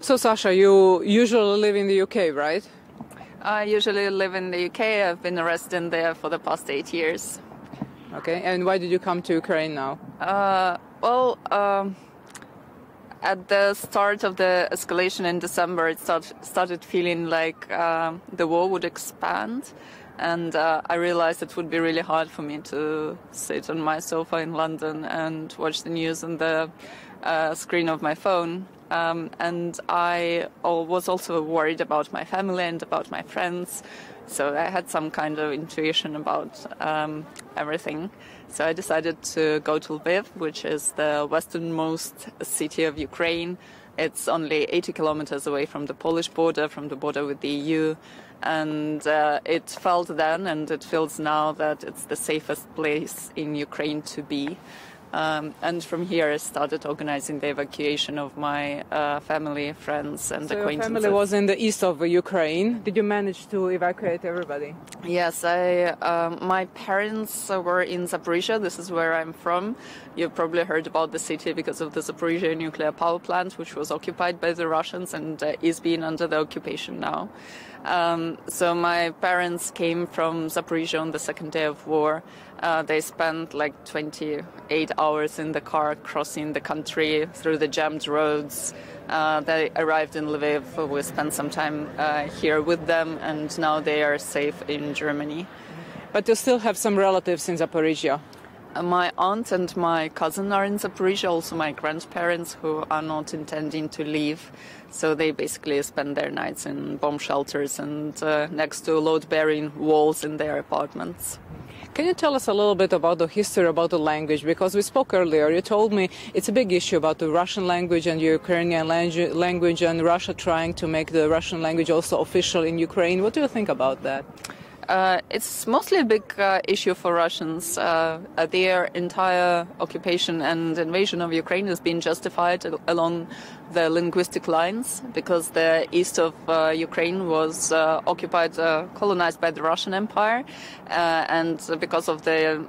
So, Sasha, you usually live in the UK, right? I usually live in the UK. I've been a resident there for the past 8 years. Okay, and why did you come to Ukraine now? At the start of the escalation in December, it started feeling like the war would expand. And I realized it would be really hard for me to sit on my sofa in London and watch the news on the screen of my phone. And I was also worried about my family and about my friends. So I had some kind of intuition about everything. So I decided to go to Lviv, which is the westernmost city of Ukraine. It's only 80 kilometers away from the Polish border, from the border with the EU. And it felt then, and it feels now, that it's the safest place in Ukraine to be. And from here I started organizing the evacuation of my family, friends and acquaintances. Your family was in the east of Ukraine. Did you manage to evacuate everybody? Yes, my parents were in Zaporizhia. This is where I'm from. You've probably heard about the city because of the Zaporizhia nuclear power plant, which was occupied by the Russians and is being under the occupation now. So my parents came from Zaporizhia on the second day of war. They spent like 28 hours in the car crossing the country through the jammed roads. They arrived in Lviv. We spent some time here with them, and now they are safe in Germany. But you still have some relatives in Zaporizhia? My aunt and my cousin are in Zaporizhia, also my grandparents, who are not intending to leave. So they basically spend their nights in bomb shelters and next to load-bearing walls in their apartments. Can you tell us a little bit about the history, about the language? Because we spoke earlier, you told me it's a big issue about the Russian language and Ukrainian language, and Russia trying to make the Russian language also official in Ukraine. What do you think about that? It's mostly a big issue for Russians. Their entire occupation and invasion of Ukraine has been justified along the linguistic lines because the east of Ukraine was occupied, colonized by the Russian Empire, and because of the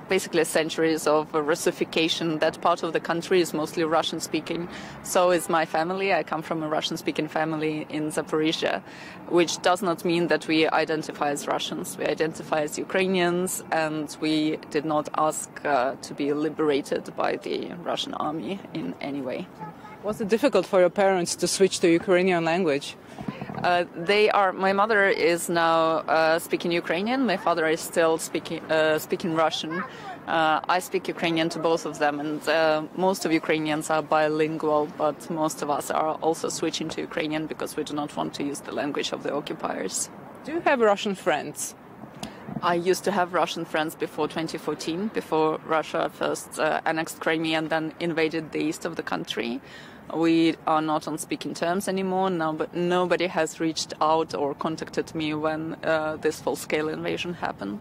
basically centuries of Russification, that part of the country is mostly Russian-speaking. So is my family. I come from a Russian-speaking family in Zaporizhia, which does not mean that we identify as Russians. We identify as Ukrainians, and we did not ask to be liberated by the Russian army in any way. Was it difficult for your parents to switch to Ukrainian language? My mother is now speaking Ukrainian. My father is still speaking Russian. I speak Ukrainian to both of them, and most of Ukrainians are bilingual, but most of us are also switching to Ukrainian because we do not want to use the language of the occupiers. Do you have Russian friends? I used to have Russian friends before 2014, before Russia first annexed Crimea and then invaded the east of the country. We are not on speaking terms anymore now, but nobody has reached out or contacted me when this full-scale invasion happened.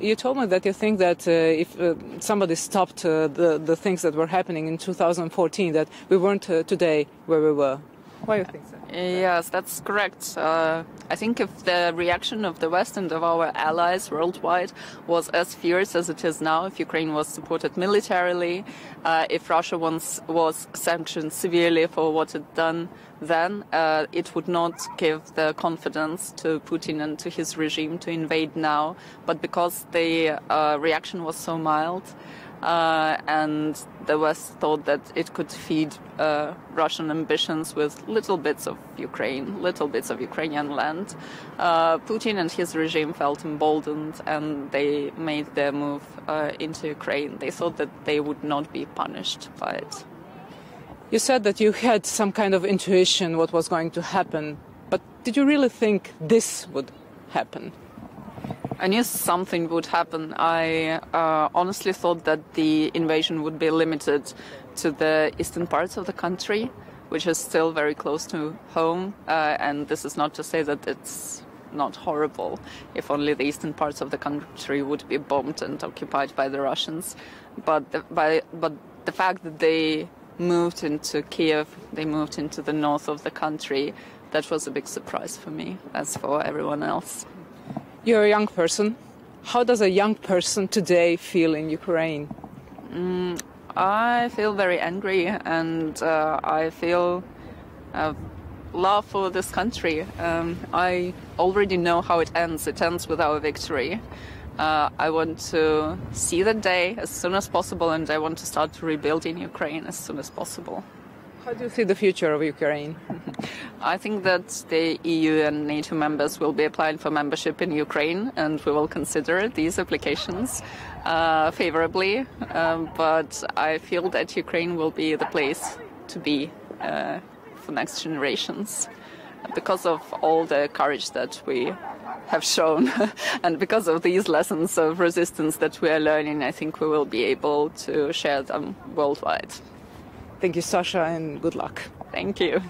You told me that you think that if somebody stopped the things that were happening in 2014, that we weren't today where we were. Why do you think so? Yes, that's correct. I think if the reaction of the West and of our allies worldwide was as fierce as it is now, if Ukraine was supported militarily, if Russia once was sanctioned severely for what it done then, it would not give the confidence to Putin and to his regime to invade now. But because the reaction was so mild, and the West thought that it could feed Russian ambitions with little bits of Ukraine, little bits of Ukrainian land, Putin and his regime felt emboldened, and they made their move into Ukraine. They thought that they would not be punished by it. You said that you had some kind of intuition what was going to happen, but did you really think this would happen? I knew something would happen. I honestly thought that the invasion would be limited to the eastern parts of the country, which is still very close to home. And this is not to say that it's not horrible if only the eastern parts of the country would be bombed and occupied by the Russians. But the fact that they moved into Kiev, they moved into the north of the country, that was a big surprise for me, as for everyone else. You're a young person. How does a young person today feel in Ukraine? I feel very angry, and I feel love for this country. I already know how it ends. It ends with our victory. I want to see that day as soon as possible, and I want to start rebuilding Ukraine as soon as possible. How do you see the future of Ukraine? I think that the EU and NATO members will be applying for membership in Ukraine, and we will consider these applications favorably. But I feel that Ukraine will be the place to be for next generations because of all the courage that we have shown and because of these lessons of resistance that we are learning. I think we will be able to share them worldwide. Thank you, Sasha, and good luck. Thank you.